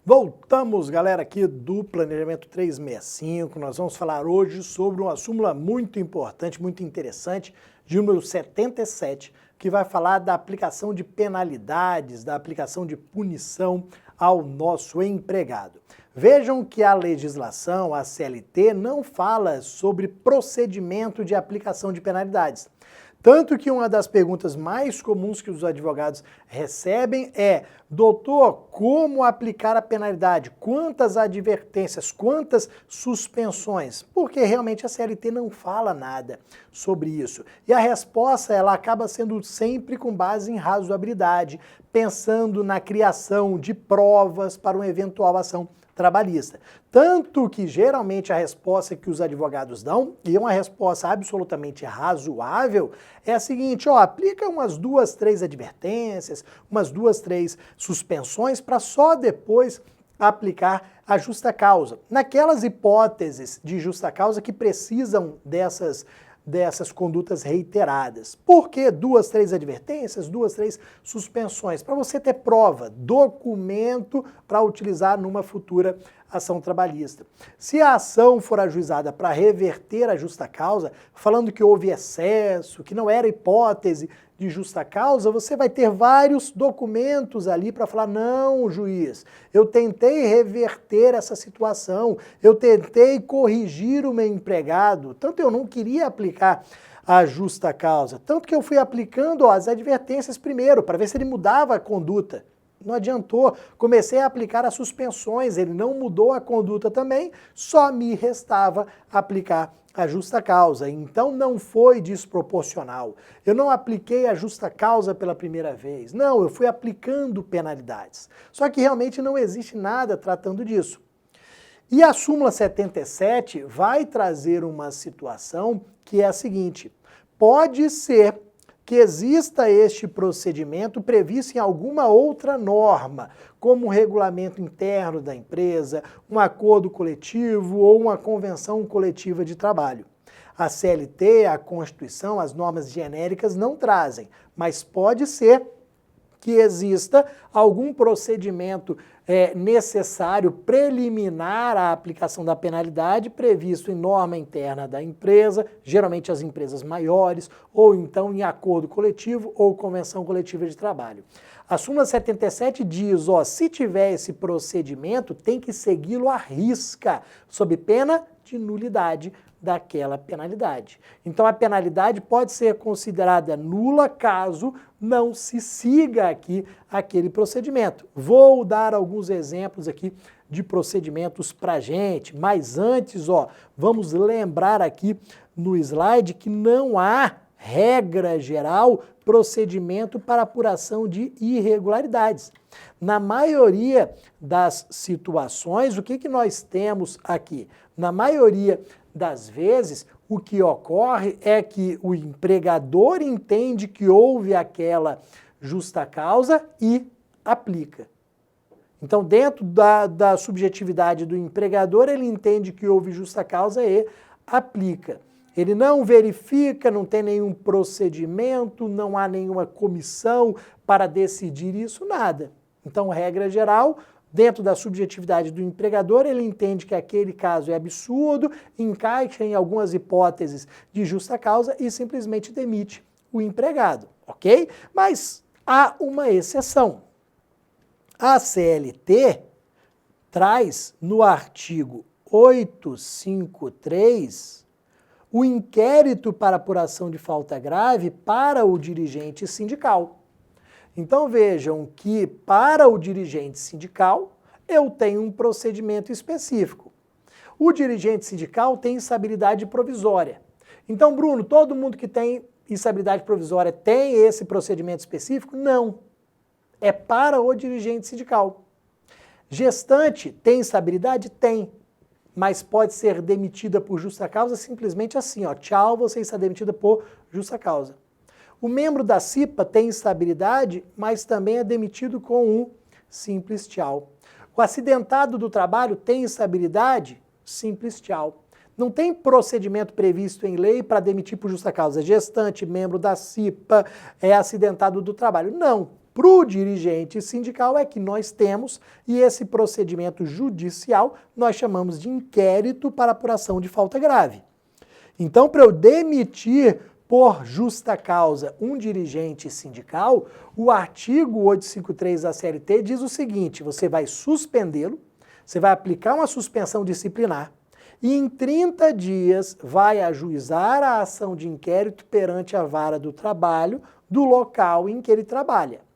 Voltamos, galera, aqui do Planejamento 365. Nós vamos falar hoje sobre uma súmula muito importante, muito interessante, de número 77, que vai falar da aplicação de penalidades, da aplicação de punição ao nosso empregado. Vejam que a legislação, a CLT, não fala sobre procedimento de aplicação de penalidades. Tanto que uma das perguntas mais comuns que os advogados recebem é: doutor, como aplicar a penalidade? Quantas advertências? Quantas suspensões? Porque realmente a CLT não fala nada sobre isso. E a resposta ela acaba sendo sempre com base em razoabilidade, pensando na criação de provas para uma eventual ação trabalhista. Tanto que geralmente a resposta que os advogados dão, e é uma resposta absolutamente razoável, é a seguinte: aplica umas 2, 3 advertências, umas 2, 3 suspensões para só depois aplicar a justa causa. Naquelas hipóteses de justa causa que precisam dessas condutas reiteradas. Por que 2, 3 advertências, 2, 3 suspensões? Para você ter prova, documento para utilizar numa futura ação trabalhista. Se a ação for ajuizada para reverter a justa causa, falando que houve excesso, que não era hipótese de justa causa, você vai ter vários documentos ali para falar: não, juiz, eu tentei reverter essa situação, eu tentei corrigir o meu empregado, tanto eu não queria aplicar a justa causa, tanto que eu fui aplicando as advertências primeiro, para ver se ele mudava a conduta. Não adiantou, comecei a aplicar as suspensões, ele não mudou a conduta também, só me restava aplicar a justa causa. Então não foi desproporcional. Eu não apliquei a justa causa pela primeira vez. Não, eu fui aplicando penalidades. Só que realmente não existe nada tratando disso. E a súmula 77 vai trazer uma situação que é a seguinte: pode ser que exista este procedimento previsto em alguma outra norma, como um regulamento interno da empresa, um acordo coletivo ou uma convenção coletiva de trabalho. A CLT, a Constituição, as normas genéricas não trazem, mas pode ser que exista algum procedimento necessário preliminar à aplicação da penalidade previsto em norma interna da empresa, geralmente as empresas maiores, ou então em acordo coletivo ou convenção coletiva de trabalho. A súmula 77 diz, se tiver esse procedimento, tem que segui-lo à risca, sob pena de nulidade daquela penalidade. Então a penalidade pode ser considerada nula caso não se siga aqui aquele procedimento. Vou dar alguns exemplos aqui de procedimentos pra gente, mas antes, vamos lembrar aqui no slide que não há regra geral, procedimento para apuração de irregularidades. Na maioria das situações, o que nós temos aqui? Na maioria das vezes, o que ocorre é que o empregador entende que houve aquela justa causa e aplica. Então, dentro da subjetividade do empregador, ele entende que houve justa causa e aplica. Ele não verifica, não tem nenhum procedimento, não há nenhuma comissão para decidir isso, nada. Então, regra geral, dentro da subjetividade do empregador, ele entende que aquele caso é absurdo, encaixa em algumas hipóteses de justa causa e simplesmente demite o empregado, ok? Mas há uma exceção. A CLT traz no artigo 853 o inquérito para apuração de falta grave para o dirigente sindical. Então vejam que para o dirigente sindical eu tenho um procedimento específico. O dirigente sindical tem instabilidade provisória. Então, Bruno, todo mundo que tem instabilidade provisória tem esse procedimento específico? Não. É para o dirigente sindical. Gestante tem instabilidade? Tem. Mas pode ser demitida por justa causa simplesmente assim, tchau, você está demitida por justa causa. O membro da CIPA tem instabilidade, mas também é demitido com um simples tchau. O acidentado do trabalho tem instabilidade? Simples tchau. Não tem procedimento previsto em lei para demitir por justa causa. Gestante, membro da CIPA, é acidentado do trabalho. Não. para o dirigente sindical é que nós temos, e esse procedimento judicial nós chamamos de inquérito para apuração de falta grave. Então, para eu demitir por justa causa um dirigente sindical, o artigo 853 da CLT diz o seguinte: você vai suspendê-lo, você vai aplicar uma suspensão disciplinar e em 30 dias vai ajuizar a ação de inquérito perante a vara do trabalho do local em que ele trabalha.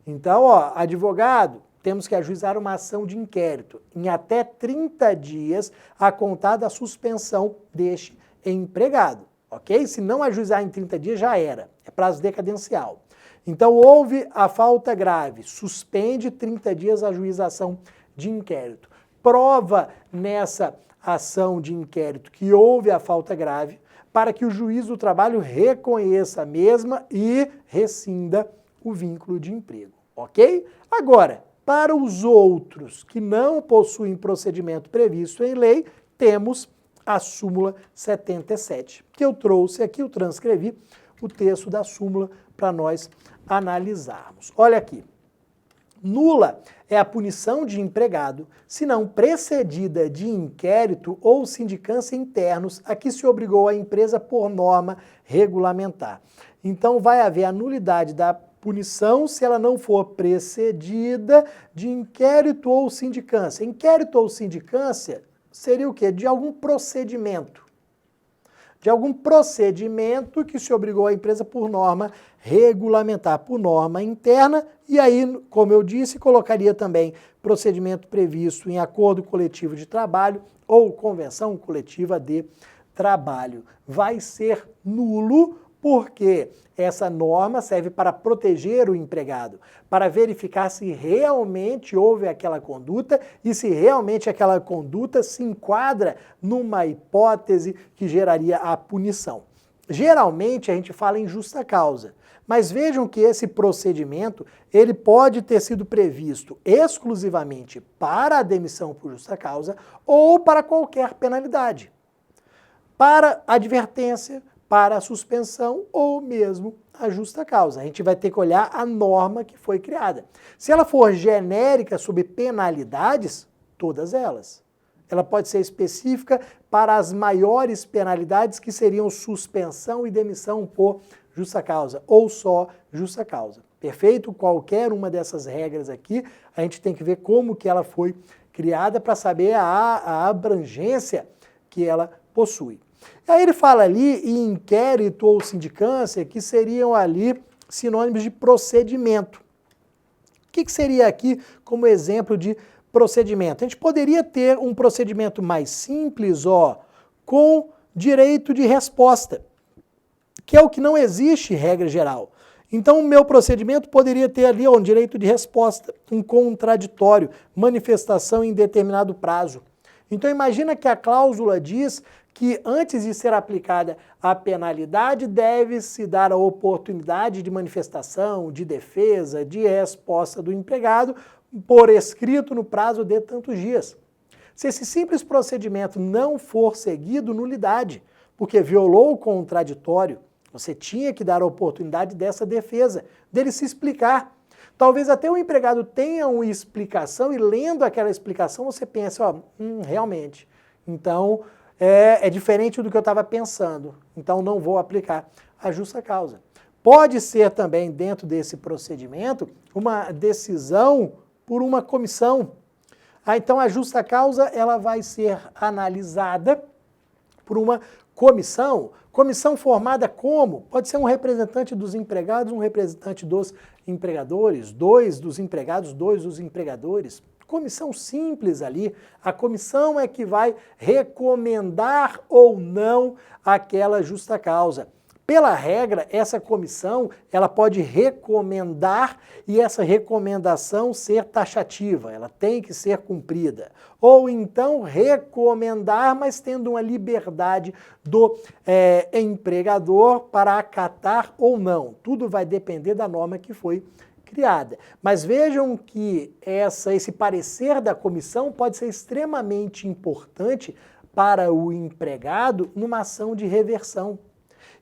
Então, advogado, temos que ajuizar uma ação de inquérito em até 30 dias a contar da suspensão deste empregado, ok? Se não ajuizar em 30 dias, já era, é prazo decadencial. Então, houve a falta grave, suspende 30 dias a ajuização de inquérito. Prova nessa ação de inquérito que houve a falta grave para que o juiz do trabalho reconheça a mesma e rescinda o vínculo de emprego, ok? Agora, para os outros que não possuem procedimento previsto em lei, temos a súmula 77, que eu trouxe aqui, eu transcrevi o texto da súmula para nós analisarmos. Olha aqui. Nula é a punição de empregado, se não precedida de inquérito ou sindicância internos a que se obrigou a empresa por norma regulamentar. Então vai haver a nulidade da punição se ela não for precedida de inquérito ou sindicância. Inquérito ou sindicância seria o quê? De algum procedimento. De algum procedimento que se obrigou a empresa por norma regulamentar, por norma interna, e aí, como eu disse, colocaria também procedimento previsto em acordo coletivo de trabalho ou convenção coletiva de trabalho. Vai ser nulo porque essa norma serve para proteger o empregado, para verificar se realmente houve aquela conduta e se realmente aquela conduta se enquadra numa hipótese que geraria a punição. Geralmente a gente fala em justa causa, mas vejam que esse procedimento ele pode ter sido previsto exclusivamente para a demissão por justa causa ou para qualquer penalidade, para advertência, para a suspensão ou mesmo a justa causa. A gente vai ter que olhar a norma que foi criada. Se ela for genérica sobre penalidades, todas elas. Ela pode ser específica para as maiores penalidades que seriam suspensão e demissão por justa causa ou só justa causa. Perfeito? Qualquer uma dessas regras aqui, a gente tem que ver como que ela foi criada para saber a abrangência que ela possui. Aí ele fala ali em inquérito ou sindicância, que seriam ali sinônimos de procedimento. O que seria aqui como exemplo de procedimento? A gente poderia ter um procedimento mais simples, com direito de resposta, que é o que não existe regra geral. Então o meu procedimento poderia ter ali um direito de resposta, um contraditório, manifestação em determinado prazo. Então imagina que a cláusula diz que antes de ser aplicada a penalidade, deve-se dar a oportunidade de manifestação, de defesa, de resposta do empregado por escrito no prazo de tantos dias. Se esse simples procedimento não for seguido, nulidade, porque violou o contraditório, você tinha que dar a oportunidade dessa defesa, dele se explicar. Talvez até o empregado tenha uma explicação e lendo aquela explicação você pensa, realmente, então é diferente do que eu estava pensando, então não vou aplicar a justa causa. Pode ser também, dentro desse procedimento, uma decisão por uma comissão. Então a justa causa ela vai ser analisada por uma comissão. Comissão formada como? Pode ser um representante dos empregados, um representante dos empregadores, 2 dos empregados, 2 dos empregadores. Comissão simples ali. A comissão é que vai recomendar ou não aquela justa causa. Pela regra, essa comissão ela pode recomendar e essa recomendação ser taxativa, ela tem que ser cumprida. Ou então recomendar, mas tendo uma liberdade do empregador para acatar ou não. Tudo vai depender da norma que foi criada. Mas vejam que esse parecer da comissão pode ser extremamente importante para o empregado numa ação de reversão.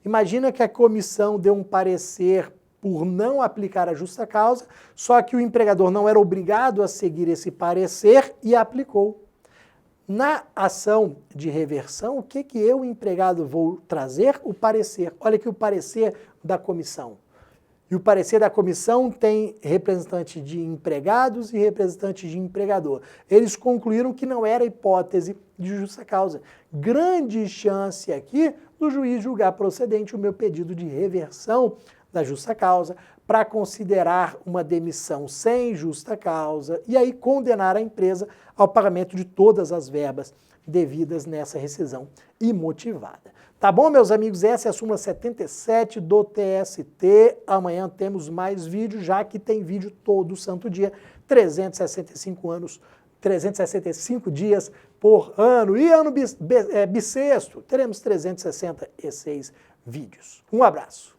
Imagina que a comissão deu um parecer por não aplicar a justa causa, só que o empregador não era obrigado a seguir esse parecer e aplicou. Na ação de reversão, o que eu, empregado, vou trazer? O parecer. Olha aqui o parecer da comissão. E o parecer da comissão tem representante de empregados e representante de empregador. Eles concluíram que não era hipótese de justa causa. Grande chance aqui do juiz julgar procedente o meu pedido de reversão da justa causa para considerar uma demissão sem justa causa e aí condenar a empresa ao pagamento de todas as verbas devidas nessa rescisão imotivada. Tá bom, meus amigos? Essa é a súmula 77 do TST. Amanhã temos mais vídeo, já que tem vídeo todo santo dia, 365 dias por ano. E ano bissexto, teremos 366 vídeos. Um abraço.